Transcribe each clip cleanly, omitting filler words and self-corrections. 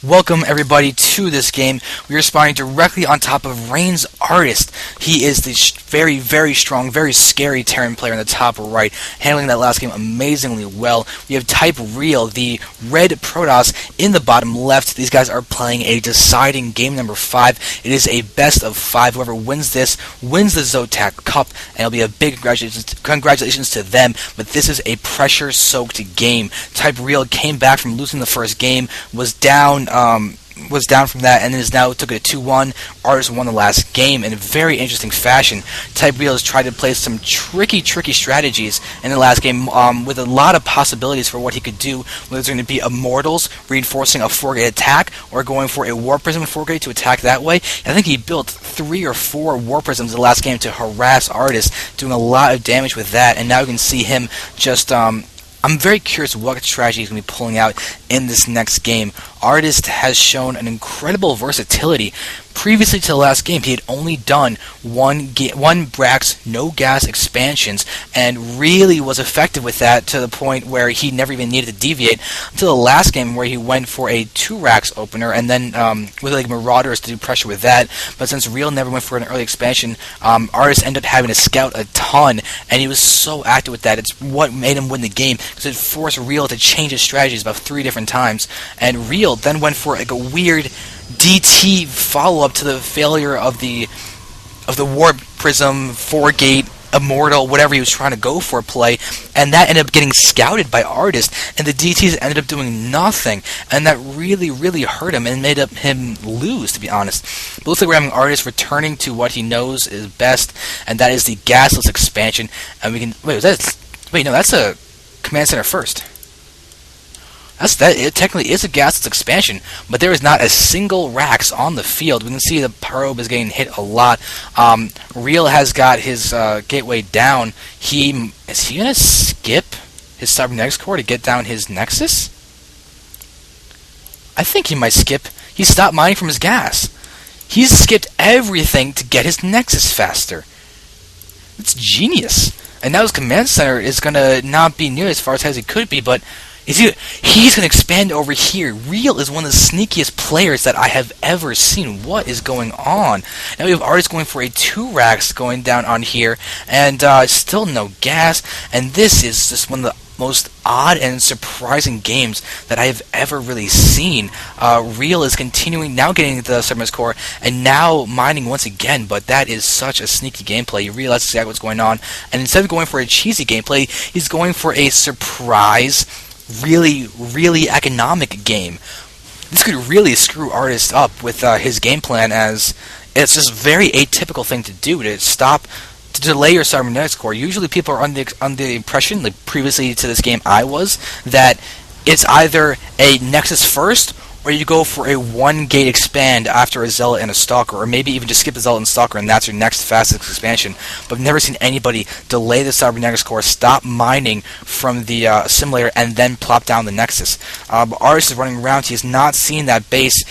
Welcome everybody to this game. We are spawning directly on top of Rain's Artist. He is the very, very strong, very scary Terran player in the top right, handling that last game amazingly well. We have Type.ReaL, the red Protoss, in the bottom left. These guys are playing a deciding game number 5. It is a best of 5. Whoever wins this wins the Zotac Cup, and it'll be a big congratulations to them. But this is a pressure-soaked game. Type.ReaL came back from losing the first game, was down from that, and is now took it 2-1. Artist won the last game in a very interesting fashion. Type.ReaL has tried to play some tricky strategies in the last game, with a lot of possibilities for what he could do, whether it's going to be Immortals, reinforcing a 4-gate attack, or going for a War Prism 4-gate to attack that way. I think he built 3 or 4 War Prisms in the last game to harass Artist, doing a lot of damage with that, and now you can see him just I'm very curious what strategy he's going to be pulling out in this next game. Artist has shown an incredible versatility. Previously to the last game, he had only done one Brax, no gas expansions, and really was effective with that to the point where he never even needed to deviate until the last game where he went for a 2 racks opener and then with like Marauders to do pressure with that. But since ReaL never went for an early expansion, Artist ended up having to scout a ton, and he was so active with that. It's what made him win the game, because it forced ReaL to change his strategies about 3 different times, and ReaL then went for like a weird DT follow-up to the failure of the War Prism 4-gate Immortal, whatever he was trying to go for play, and that ended up getting scouted by Artist, and the DTs ended up doing nothing, and that really hurt him and made him lose, to be honest. But looks like we're having Artist returning to what he knows is best, and that is the gasless expansion. And we can no, that's a command center first. It technically is a gasless expansion, but there is not a single Rax on the field. We can see the probe is getting hit a lot. ReaL has got his gateway down. Is he gonna skip his cybernetics core to get down his Nexus? I think he might skip. He stopped mining from his gas. He's skipped everything to get his Nexus faster. It's genius. And now his command center is gonna not be near as far as he could be, but he's going to expand over here. ReaL is one of the sneakiest players that I have ever seen. What is going on? Now we have Artist going for a 2 racks going down on here, and still no gas. And this is just one of the most odd and surprising games that I have ever really seen. ReaL is continuing, now getting the Cybernetics core, and now mining once again, but that is such a sneaky gameplay. You realize exactly what's going on, and instead of going for a cheesy gameplay, he's going for a surprise, really economic game. This could really screw Artist up with his game plan, as it's just a very atypical thing to do, to delay your cybernetics core. Usually people are under the impression, like previously to this game I was, that it's either a Nexus first, or you go for a 1-gate expand after a Zealot and a Stalker, or maybe even just skip the Zealot and Stalker and that's your next fastest expansion. But I've never seen anybody delay the Cybernetics core, stop mining from the assimilator, and then plop down the Nexus. Artist is running around. He has not seen that base.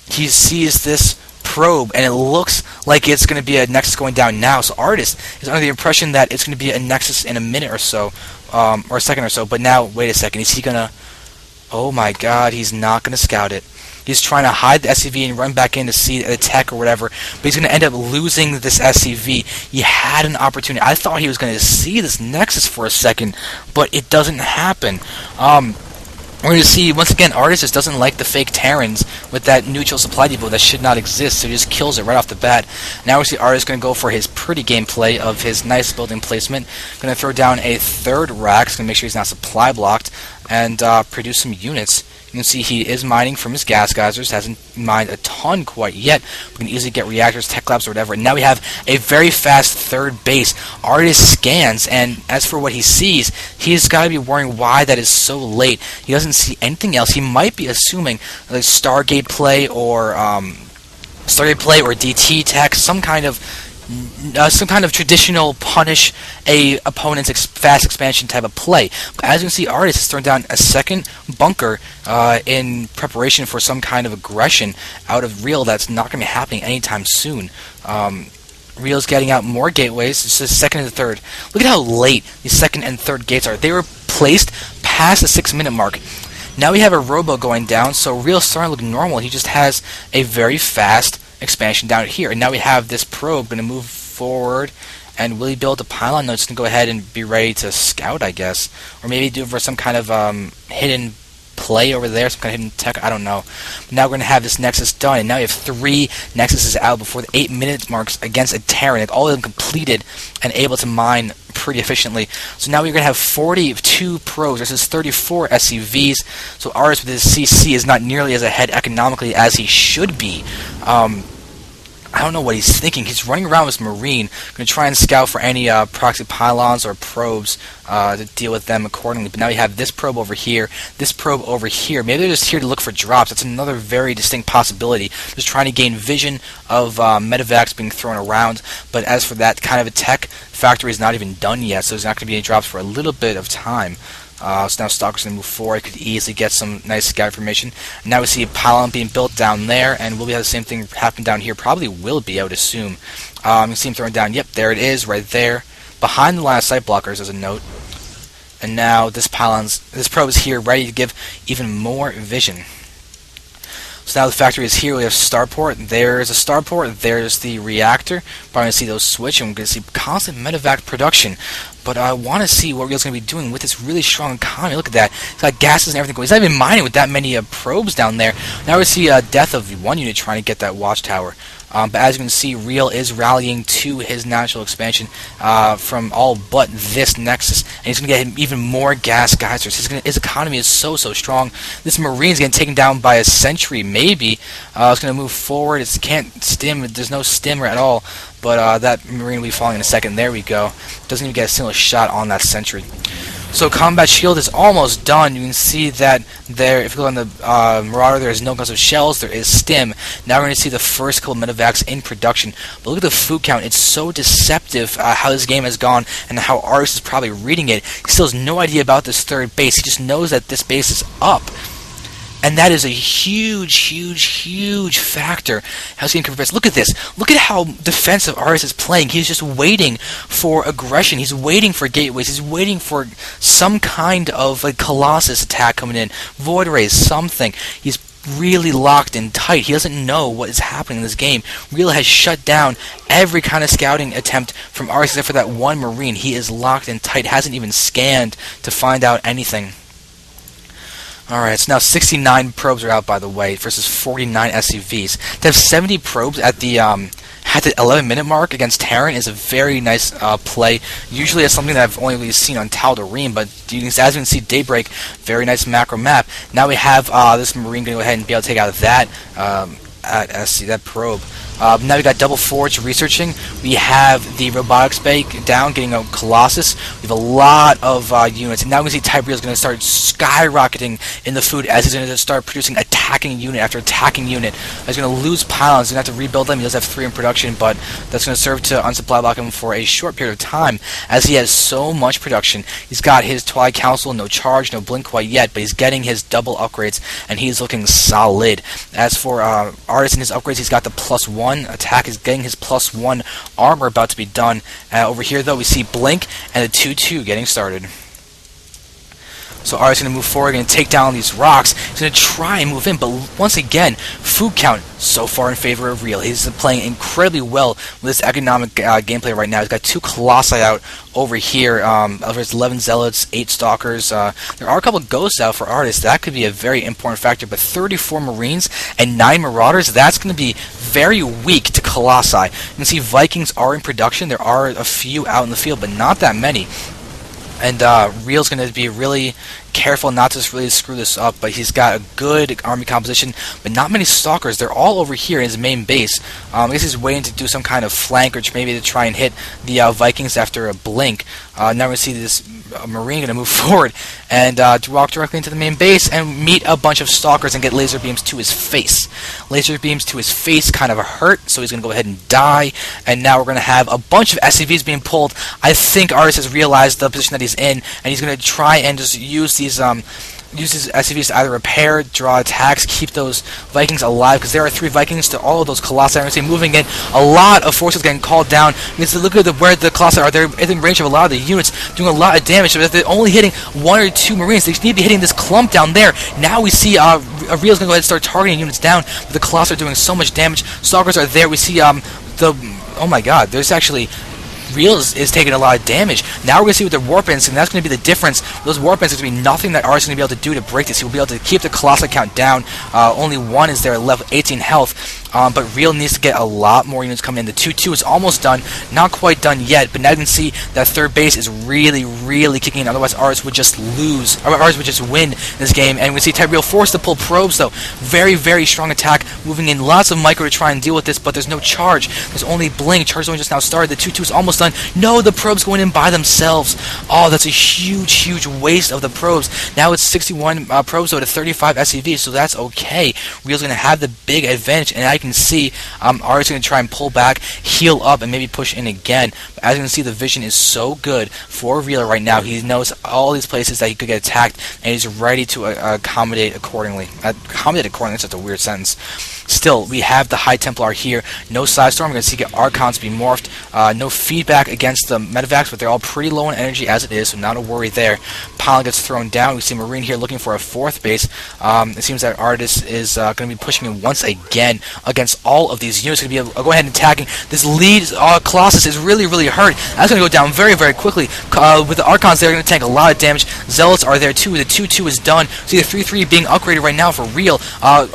He sees this probe, and it looks like it's going to be a Nexus going down now. So Artist is under the impression that it's going to be a Nexus in a minute or so, or a second or so. But now, wait a second, is he going to... Oh my god, he's not going to scout it. He's trying to hide the SCV and run back in to see the tech or whatever, but he's going to end up losing this SCV. He had an opportunity. I thought he was going to see this Nexus for a second, but it doesn't happen. We're going to see, once again, Artist just doesn't like the fake Terrans with that neutral supply depot that should not exist, so he just kills it right off the bat. Now we see Artist going to go for his pretty gameplay of his nice building placement. Going to throw down a 3rd rack, going to make sure he's not supply blocked, and produce some units. You can see he is mining from his gas geysers, hasn't mined a ton quite yet. We can easily get reactors, tech labs, or whatever. And now we have a very fast 3rd base. Artist scans, and as for what he sees, he's got to be worrying why that is so late. He doesn't see anything else. He might be assuming like Stargate play or DT tech, some kind of traditional punish a opponent's fast expansion type of play. But as you can see, Artist has thrown down a 2nd bunker in preparation for some kind of aggression out of ReaL that's not going to be happening anytime soon. ReaL's getting out more gateways. It's the 2nd and the 3rd. Look at how late these 2nd and 3rd gates are. They were placed past the 6-minute mark. Now we have a robo going down, so ReaL's starting to look normal. He just has a very fast expansion down here. And now we have this probe going to move forward. And will he build a pylon? No, it's going to go ahead and be ready to scout, I guess. Or maybe do it for some kind of hidden play over there, some kind of hidden tech, I don't know. But now we're going to have this Nexus done, and now we have 3 Nexuses out before the 8-minute marks against a Terran. Like, all of them completed and able to mine pretty efficiently. So now we're going to have 42 probes versus 34 SCVs. So Artist with his CC is not nearly as ahead economically as he should be. I don't know what he's thinking. He's running around with his Marine, going to try and scout for any proxy pylons or probes to deal with them accordingly. But now you have this probe over here, this probe over here. Maybe they're just here to look for drops. That's another very distinct possibility. Just trying to gain vision of medevacs being thrown around. But as for that kind of a tech, factory is not even done yet, so there's not going to be any drops for a little bit of time. So now Stalker's going to move forward. Could easily get some nice scout information. Now we see a pylon being built down there, and will we have the same thing happen down here? Probably will be, I would assume. You can see him throwing down. Yep, there it is, right there. Behind the line of sight blockers, as a note. And now this probe is here, ready to give even more vision. So now the factory is here. We have starport. There's a starport. There's the reactor. Probably going to see those switch, and we're going to see constant medevac production. But I want to see what ReaL's going to be doing with this really strong economy. Look at that. He's got gases and everything going. He's not even mining with that many probes down there. Now we see death of one unit trying to get that watchtower. But as you can see, ReaL is rallying to his natural expansion from all but this Nexus. And he's going to get even more gas geysers. His economy is so strong. This Marine's getting taken down by a sentry, maybe. It's going to move forward. It can't stim. There's no stimmer at all. But that Marine will be falling in a second. There we go. Doesn't even get a single shot on that sentry. So combat shield is almost done. You can see that there, if you look on the Marauder, there is no guns of shells. There is stim. Now we're going to see the first couple medevacs in production. But look at the food count. It's so deceptive how this game has gone and how Artist is probably reading it. He still has no idea about this third base. He just knows that this base is up. And that is a huge factor. How's he going to progress? Look at this. Look at how defensive Artist is playing. He's just waiting for aggression. He's waiting for gateways. He's waiting for some kind of like Colossus attack coming in. Void Rays, something. He's really locked in tight. He doesn't know what is happening in this game. ReaL has shut down every kind of scouting attempt from Artist except for that one Marine. He is locked in tight. Hasn't even scanned to find out anything. Alright, so now 69 probes are out, by the way, versus 49 SCVs. To have 70 probes at the 11-minute mark against Terran is a very nice play. Usually it's something that I've only really seen on Type.ReaL, but as you can see, Daybreak, very nice macro map. Now we have this Marine going to go ahead and be able to take out that that probe. Now we got Double Forge researching. We have the robotics bay down, getting a Colossus. We have a lot of units, and now we see Type.ReaL is going to start skyrocketing in the food as he's going to start producing attacking unit after attacking unit. He's going to lose pylons. He's going to have to rebuild them. He does have 3 in production, but that's going to serve to unsupply block him for a short period of time, as he has so much production. He's got his Twilight Council, no charge, no blink quite yet, but he's getting his double upgrades, and he's looking solid. As for Artist and his upgrades, he's got the +1 attack, is getting his +1 armor about to be done. Over here, though, we see Blink and the 2-2 getting started. So Artist is going to move forward, going to take down these rocks. He's going to try and move in, but once again, food count so far in favor of ReaL. He's playing incredibly well with this economic gameplay right now. He's got 2 Colossi out over here. There's 11 Zealots, 8 Stalkers. There are a couple Ghosts out for Artist. That could be a very important factor, but 34 Marines and 9 Marauders, that's going to be very weak to Colossi. You can see Vikings are in production. There are a few out in the field, but not that many. And ReaL's going to be really careful not to really screw this up, but he's got a good army composition, but not many Stalkers. They're all over here in his main base. I guess he's waiting to do some kind of flank, or maybe to try and hit the Vikings after a blink. Now we're going to see this Marine going to move forward and walk directly into the main base and meet a bunch of Stalkers and get laser beams to his face. Laser beams to his face kind of hurt, so he's going to go ahead and die. And now we're going to have a bunch of SCVs being pulled. I think Artist has realized the position that he's in, and he's going to try and just use these uses SCVs to either repair, draw attacks, keep those Vikings alive, because there are 3 Vikings to all of those Colossi. I'm going to say moving in, a lot of forces getting called down. Because look at where the Colossi are. They're in range of a lot of the units, doing a lot of damage. But if they're only hitting 1 or 2 Marines, they need to be hitting this clump down there. Now we see ReaL's going to go ahead and start targeting units down, but the Colossi are doing so much damage. Stalkers are there. We see oh my god, there's actually ReaL is taking a lot of damage. Now we're going to see with their warp ends, and that's going to be the difference. Those warp ends are going to be nothing that Artist is going to be able to do to break this. He will be able to keep the Colossi count down. Only 1 is there, level 18 health. But ReaL needs to get a lot more units coming in. The 2-2 is almost done, not quite done yet, but now you can see that third base is really, really kicking in. Otherwise, Artist would just lose, or Artist would just win this game. And we see Type.ReaL forced to pull probes, though. Very, very strong attack, moving in lots of micro to try and deal with this, but there's no charge. There's only blink. Charge only just now started. The 2-2 is almost done. No, the probes going in by themselves. Oh, that's a huge, huge waste of the probes. Now it's 61 probes, though, to 35 SCVs, so that's okay. ReaL's going to have the big advantage, and I can see Artist going to try and pull back, heal up, and maybe push in again. But as you can see, the vision is so good for ReaL right now. He knows all these places that he could get attacked, and he's ready to accommodate accordingly. Accommodate accordingly, that's such a weird sentence. Still, we have the High Templar here. No Side Storm. We're going to see Archons be morphed. No feedback against the Medivacs, but they're all pretty low in energy as it is, so not a worry there. Pylon gets thrown down. We see Marine here looking for a 4th base. It seems that Artist is going to be pushing in once again against all of these units. Going to be go ahead and attacking. This lead Colossus is really, really hurt. That's going to go down very, very quickly. With the Archons, they're going to take a lot of damage. Zealots are there too. The 2-2 is done. See the 3-3 being upgraded right now for ReaL.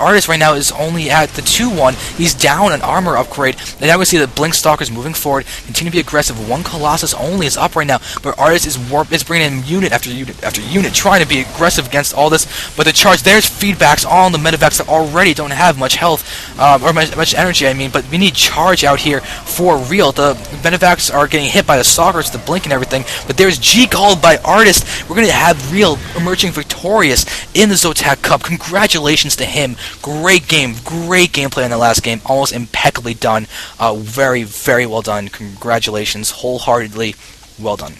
Artist right now is only at the 2-1. He's down an armor upgrade. And now we see the Blink Stalkers moving forward, continue to be aggressive. 1 Colossus only is up right now, but Artist is bringing in unit after unit after unit, trying to be aggressive against all this. But the charge, there's feedbacks on the Medivacs that already don't have much health, or much energy, I mean, but we need charge out here for ReaL. The Medivacs are getting hit by the Stalkers, the Blink and everything, but there's G-called by Artist. We're going to have ReaL emerging victorious in the Zotac Cup. Congratulations to him. Great game, great gameplay in the last game, almost impeccably done. Very, very well done. Congratulations, wholeheartedly well done.